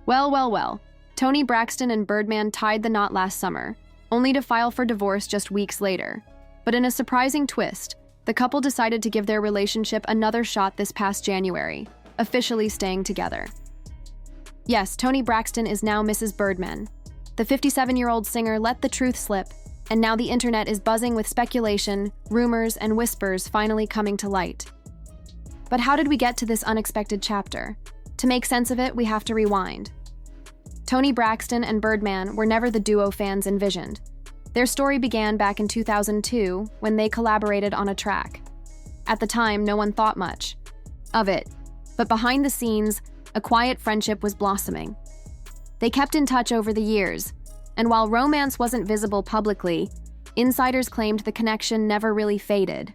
Well. Toni Braxton and Birdman tied the knot last summer, only to file for divorce just weeks later. But in a surprising twist, the couple decided to give their relationship another shot this past January, officially staying together. Yes, Toni Braxton is now Mrs. Birdman. The 57-year-old singer let the truth slip, and now the internet is buzzing with speculation, rumors, and whispers finally coming to light. But how did we get to this unexpected chapter? To make sense of it, we have to rewind. Toni Braxton and Birdman were never the duo fans envisioned. Their story began back in 2002 when they collaborated on a track. At the time, no one thought much of it, but behind the scenes, a quiet friendship was blossoming. They kept in touch over the years, and while romance wasn't visible publicly, insiders claimed the connection never really faded.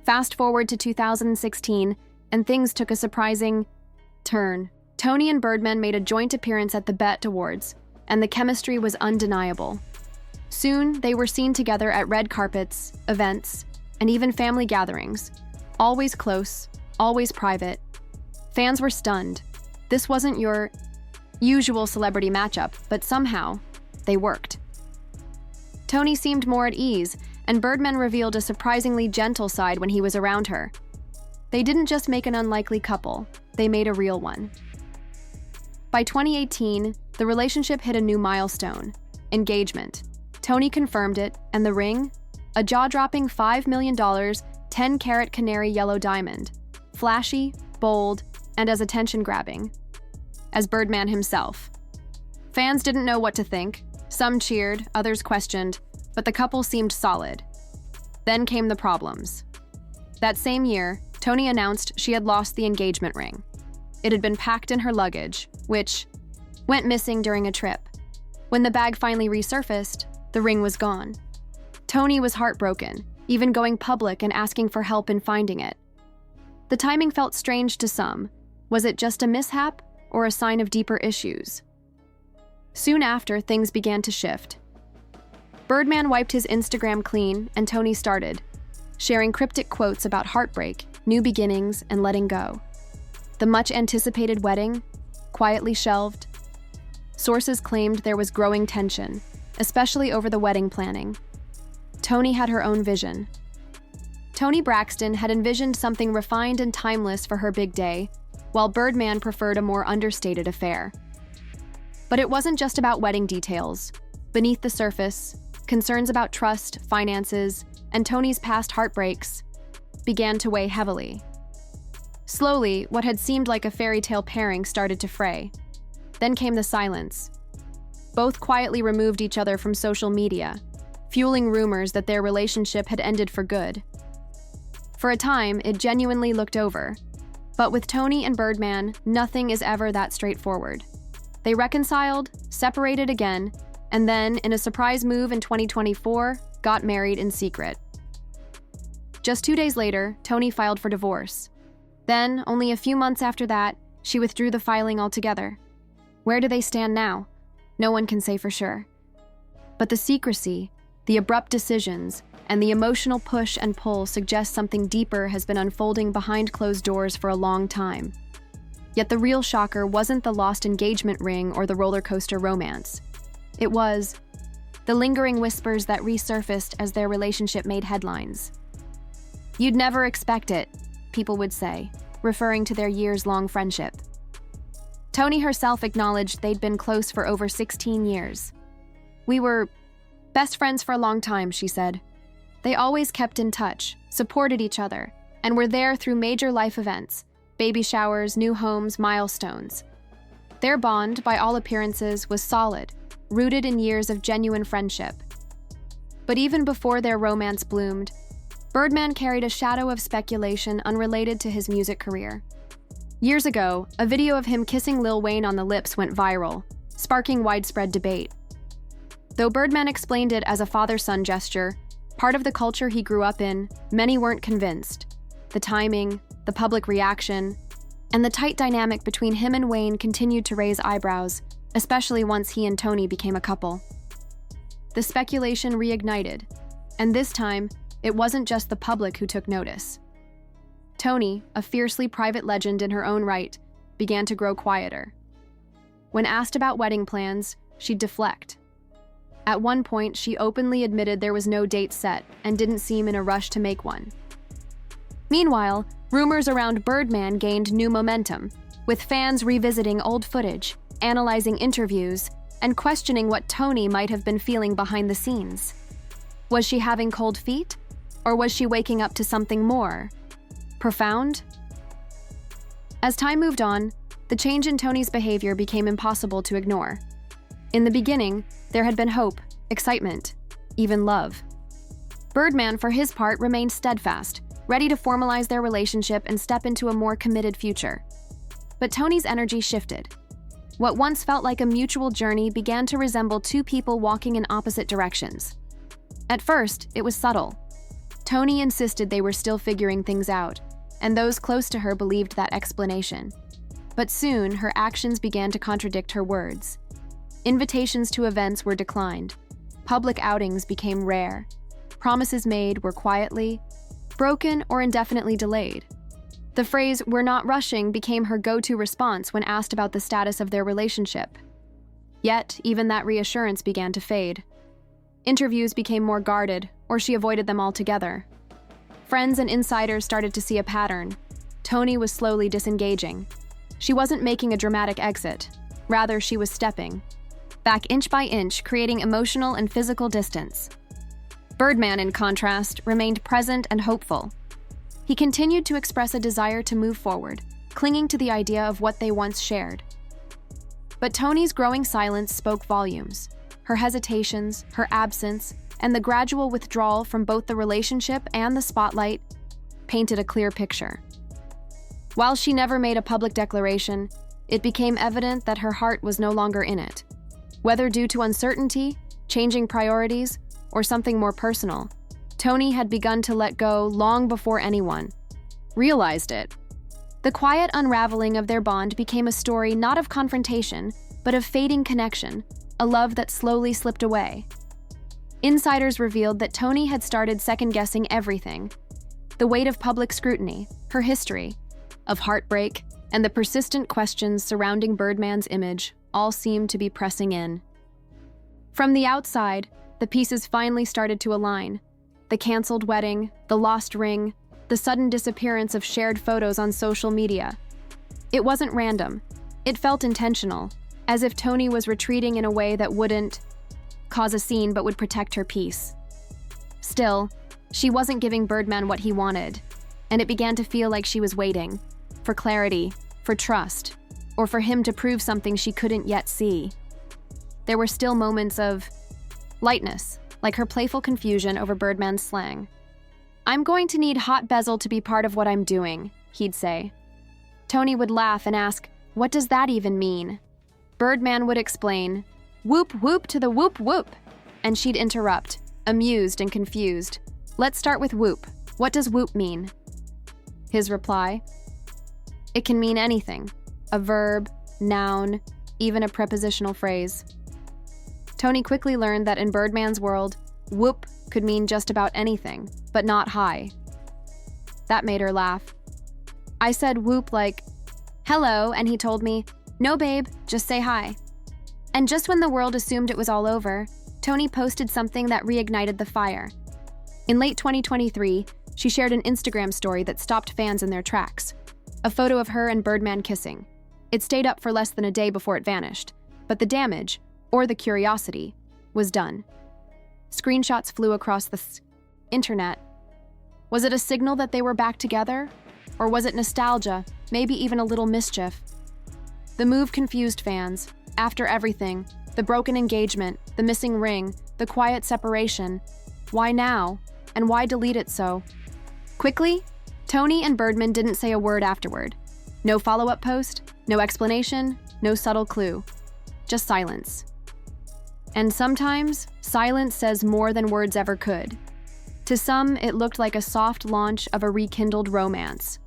Fast forward to 2016, and things took a surprising turn. Toni and Birdman made a joint appearance at the BET Awards, and the chemistry was undeniable. Soon, they were seen together at red carpets, events, and even family gatherings. Always close, always private. Fans were stunned. This wasn't your usual celebrity matchup, but somehow, they worked. Toni seemed more at ease, and Birdman revealed a surprisingly gentle side when he was around her. They didn't just make an unlikely couple, they made a real one. By 2018, the relationship hit a new milestone: engagement. Toni confirmed it, and the ring? A jaw-dropping $5 million, 10-carat canary yellow diamond. Flashy, bold, and as attention-grabbing as Birdman himself. Fans didn't know what to think. Some cheered, others questioned, but the couple seemed solid. Then came the problems. That same year, Toni announced she had lost the engagement ring. It had been packed in her luggage, which went missing during a trip. When the bag finally resurfaced, the ring was gone. Toni was heartbroken, even going public and asking for help in finding it. The timing felt strange to some. Was it just a mishap or a sign of deeper issues? Soon after, things began to shift. Birdman wiped his Instagram clean, and Toni started, sharing cryptic quotes about heartbreak, new beginnings, and letting go. The much-anticipated wedding, quietly shelved. Sources claimed there was growing tension, especially over the wedding planning. Toni had her own vision. Toni Braxton had envisioned something refined and timeless for her big day, while Birdman preferred a more understated affair. But it wasn't just about wedding details. Beneath the surface, concerns about trust, finances, and Toni's past heartbreaks began to weigh heavily. Slowly, what had seemed like a fairy tale pairing started to fray. Then came the silence. Both quietly removed each other from social media, fueling rumors that their relationship had ended for good. For a time, it genuinely looked over. But with Toni and Birdman, nothing is ever that straightforward. They reconciled, separated again, and then, in a surprise move in 2024, got married in secret. Just 2 days later, Toni filed for divorce. Then, only a few months after that, she withdrew the filing altogether. Where do they stand now? No one can say for sure. But the secrecy, the abrupt decisions, and the emotional push and pull suggest something deeper has been unfolding behind closed doors for a long time. Yet the real shocker wasn't the lost engagement ring or the roller coaster romance. It was the lingering whispers that resurfaced as their relationship made headlines. "You'd never expect it," people would say, referring to their years-long friendship. Toni herself acknowledged they'd been close for over 16 years. "We were best friends for a long time," she said. They always kept in touch, supported each other, and were there through major life events, baby showers, new homes, milestones. Their bond, by all appearances, was solid, rooted in years of genuine friendship. But even before their romance bloomed, Birdman carried a shadow of speculation unrelated to his music career. Years ago, a video of him kissing Lil Wayne on the lips went viral, sparking widespread debate. Though Birdman explained it as a father-son gesture, part of the culture he grew up in, many weren't convinced. The timing, the public reaction, and the tight dynamic between him and Wayne continued to raise eyebrows, especially once he and Toni became a couple. The speculation reignited, and this time, it wasn't just the public who took notice. Toni, a fiercely private legend in her own right, began to grow quieter. When asked about wedding plans, she'd deflect. At one point, she openly admitted there was no date set and didn't seem in a rush to make one. Meanwhile, rumors around Birdman gained new momentum, with fans revisiting old footage, analyzing interviews, and questioning what Toni might have been feeling behind the scenes. Was she having cold feet? Or was she waking up to something more profound? As time moved on, the change in Toni's behavior became impossible to ignore. In the beginning, there had been hope, excitement, even love. Birdman, for his part, remained steadfast, ready to formalize their relationship and step into a more committed future. But Toni's energy shifted. What once felt like a mutual journey began to resemble two people walking in opposite directions. At first, it was subtle. Toni insisted they were still figuring things out, and those close to her believed that explanation. But soon, her actions began to contradict her words. Invitations to events were declined. Public outings became rare. Promises made were quietly broken or indefinitely delayed. The phrase, "we're not rushing," became her go-to response when asked about the status of their relationship. Yet, even that reassurance began to fade. Interviews became more guarded, or she avoided them altogether. Friends and insiders started to see a pattern. Toni was slowly disengaging. She wasn't making a dramatic exit. Rather, she was stepping back inch by inch, creating emotional and physical distance. Birdman, in contrast, remained present and hopeful. He continued to express a desire to move forward, clinging to the idea of what they once shared. But Toni's growing silence spoke volumes. Her hesitations, her absence, and the gradual withdrawal from both the relationship and the spotlight painted a clear picture. While she never made a public declaration, it became evident that her heart was no longer in it. Whether due to uncertainty, changing priorities, or something more personal, Toni had begun to let go long before anyone realized it. The quiet unraveling of their bond became a story not of confrontation, but of fading connection, a love that slowly slipped away. Insiders revealed that Toni had started second-guessing everything. The weight of public scrutiny, her history, of heartbreak, and the persistent questions surrounding Birdman's image all seemed to be pressing in. From the outside, the pieces finally started to align. The canceled wedding, the lost ring, the sudden disappearance of shared photos on social media. It wasn't random. It felt intentional, as if Toni was retreating in a way that wouldn't cause a scene but would protect her peace. Still, she wasn't giving Birdman what he wanted, and it began to feel like she was waiting for clarity, for trust, or for him to prove something she couldn't yet see. There were still moments of lightness, like her playful confusion over Birdman's slang. "I'm going to need hot bezel to be part of what I'm doing," he'd say. Toni would laugh and ask, "What does that even mean?" Birdman would explain, "Whoop whoop to the whoop whoop," and she'd interrupt, amused and confused. "Let's start with whoop. What does whoop mean?" His reply, "It can mean anything. A verb, noun, even a prepositional phrase." Toni quickly learned that in Birdman's world, whoop could mean just about anything, but not hi. That made her laugh. I said whoop like, "Hello," and he told me, "No babe, just say hi." And just when the world assumed it was all over, Toni posted something that reignited the fire. In late 2023, she shared an Instagram story that stopped fans in their tracks. A photo of her and Birdman kissing. It stayed up for less than a day before it vanished, but the damage, or the curiosity, was done. Screenshots flew across the internet. Was it a signal that they were back together? Or was it nostalgia, maybe even a little mischief? The move confused fans. After everything, the broken engagement, the missing ring, the quiet separation, why now? And why delete it so? Quickly, Toni and Birdman didn't say a word afterward. No follow-up post, no explanation, no subtle clue. Just silence. And sometimes, silence says more than words ever could. To some, it looked like a soft launch of a rekindled romance.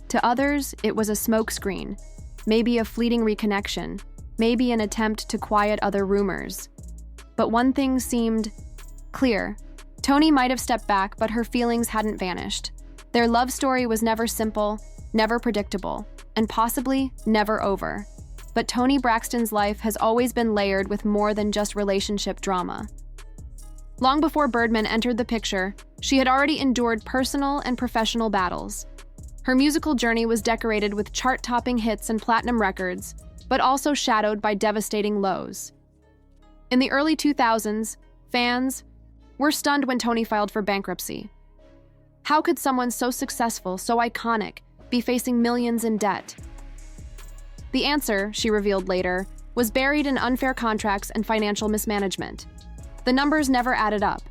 To others, it was a smokescreen, maybe a fleeting reconnection, maybe an attempt to quiet other rumors. But one thing seemed clear. Toni might have stepped back, but her feelings hadn't vanished. Their love story was never simple, never predictable, and possibly never over. but Toni Braxton's life has always been layered with more than just relationship drama. Long before Birdman entered the picture, she had already endured personal and professional battles. Her musical journey was decorated with chart-topping hits and platinum records, but also shadowed by devastating lows. In the early 2000s, fans were stunned when Toni filed for bankruptcy. How could someone so successful, so iconic, be facing millions in debt? The answer, she revealed later, was buried in unfair contracts and financial mismanagement. The numbers never added up.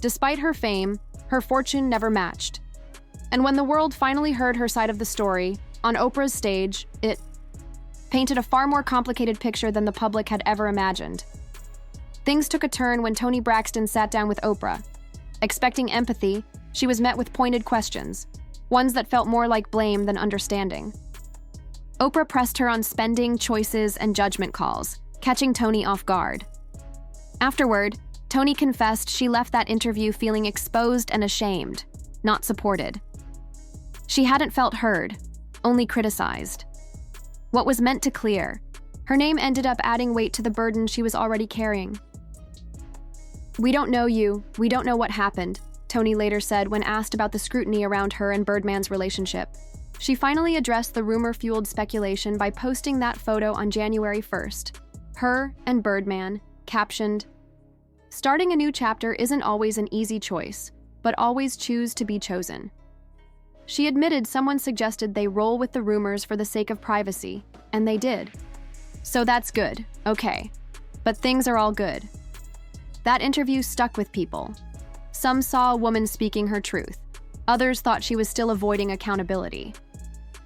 Despite her fame, her fortune never matched. And when the world finally heard her side of the story, on Oprah's stage, it painted a far more complicated picture than the public had ever imagined. Things took a turn when Toni Braxton sat down with Oprah. Expecting empathy, she was met with pointed questions, ones that felt more like blame than understanding. Oprah pressed her on spending, choices, and judgment calls, catching Toni off guard. Afterward, Toni confessed she left that interview feeling exposed and ashamed, not supported. She hadn't felt heard, only criticized. What was meant to clear, her name ended up adding weight to the burden she was already carrying. "We don't know you, we don't know what happened," Toni later said when asked about the scrutiny around her and Birdman's relationship. She finally addressed the rumor-fueled speculation by posting that photo on January 1st. Her and Birdman, captioned, "Starting a new chapter isn't always an easy choice, but always choose to be chosen." She admitted someone suggested they roll with the rumors for the sake of privacy, and they did. So that's good, okay. But things are all good. That interview stuck with people. Some saw a woman speaking her truth. Others thought she was still avoiding accountability.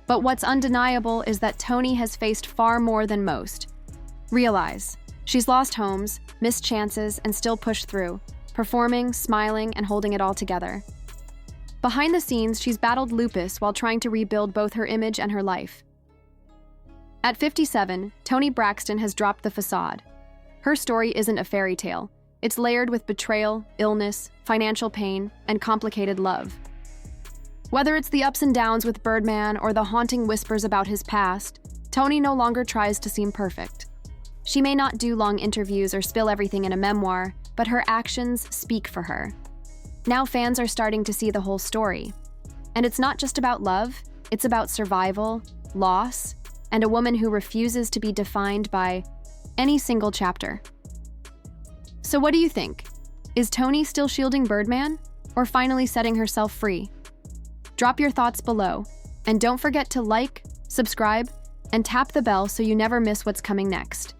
But what's undeniable is that Toni has faced far more than most. Realize, she's lost homes, missed chances, and still pushed through, performing, smiling, and holding it all together. Behind the scenes, she's battled lupus while trying to rebuild both her image and her life. At 57, Toni Braxton has dropped the facade. Her story isn't a fairy tale. It's layered with betrayal, illness, financial pain, and complicated love. Whether it's the ups and downs with Birdman or the haunting whispers about his past, Toni no longer tries to seem perfect. She may not do long interviews or spill everything in a memoir, but her actions speak for her. Now fans are starting to see the whole story. And it's not just about love, it's about survival, loss, and a woman who refuses to be defined by any single chapter. So what do you think? Is Toni still shielding Birdman, or finally setting herself free? Drop your thoughts below, and don't forget to like, subscribe, and tap the bell so you never miss what's coming next.